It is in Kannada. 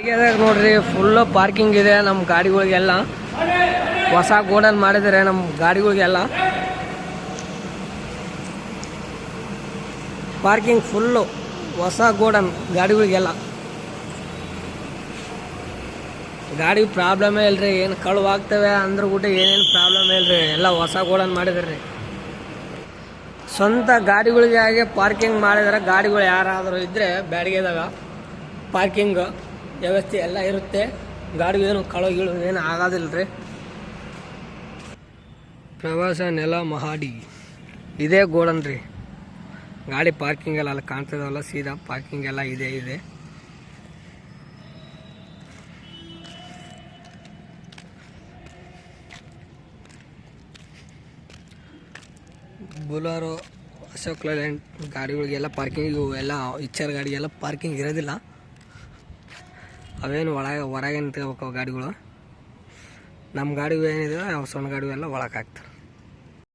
ನೋಡ್ರಿ ಫುಲ್ ಪಾರ್ಕಿಂಗ್ ಇದೆ ನಮ್ಮ ಗಾಡಿಗಳಿಗೆಲ್ಲ. ಹೊಸ ಗೋಡನ್ ಮಾಡಿದರೆ ನಮ್ಮ ಗಾಡಿಗಳಿಗೆಲ್ಲ ಪಾರ್ಕಿಂಗ್ ಫುಲ್ಲು ಹೊಸ ಗೋಡನ್ ಗಾಡಿಗಳಿಗೆಲ್ಲ. ಗಾಡಿ ಪ್ರಾಬ್ಲಮೇ ಇಲ್ರಿ, ಏನು ಕಳುವಾಗ್ತವೆ ಅಂದ್ರೆ ಕೂಡ ಏನೇನು ಪ್ರಾಬ್ಲಮ್ ಇಲ್ರಿ, ಎಲ್ಲ ಹೊಸ ಗೋಡನ್ ಮಾಡಿದ್ರಿ. ಸ್ವಂತ ಗಾಡಿಗಳಿಗೆ ಹಾಗೆ ಪಾರ್ಕಿಂಗ್ ಮಾಡಿದರೆ ಗಾಡಿಗಳು ಯಾರಾದರೂ ಇದ್ದರೆ ಬ್ಯಾಡಿಗೆದಾಗ ಪಾರ್ಕಿಂಗ್ ವ್ಯವಸ್ಥೆ ಎಲ್ಲ ಇರುತ್ತೆ. ಗಾಡಿ ಏನು ಕಳುವು ಏನು ಆಗೋದಿಲ್ಲ ರೀ. ಪ್ರವಾಸ ನೆಲ ಮಹಾಡಿ ಇದೇ ಗೋಡನ್ ರೀ. ಗಾಡಿ ಪಾರ್ಕಿಂಗ್ ಎಲ್ಲ ಅಲ್ಲಿ ಕಾಣ್ತದಲ್ಲ ಸೀದಾ ಪಾರ್ಕಿಂಗ್ ಎಲ್ಲ ಇದೆ. ಬುಲಾರೋ, ಅಶೋಕ್ ಲೇಲ್ಯಾಂಡ್ ಗಾಡಿಗಳಿಗೆಲ್ಲ ಪಾರ್ಕಿಂಗ್, ಇವು ಎಲ್ಲ ಇಚ್ಚರ್ ಗಾಡಿಗೆಲ್ಲ ಪಾರ್ಕಿಂಗ್ ಇರೋದಿಲ್ಲ. ಅವೇನು ಹೊರಗೆ ನಿಂತ್ಕೋಬೇಕು ಗಾಡಿಗಳು. ನಮ್ಮ ಗಾಡಿಗಳು ಏನಿದೆ ಅವು ಸಣ್ಣ ಗಾಡಿಗಳೆಲ್ಲ ಒಳಗೆ ಹಾಕ್ತಾರೆ.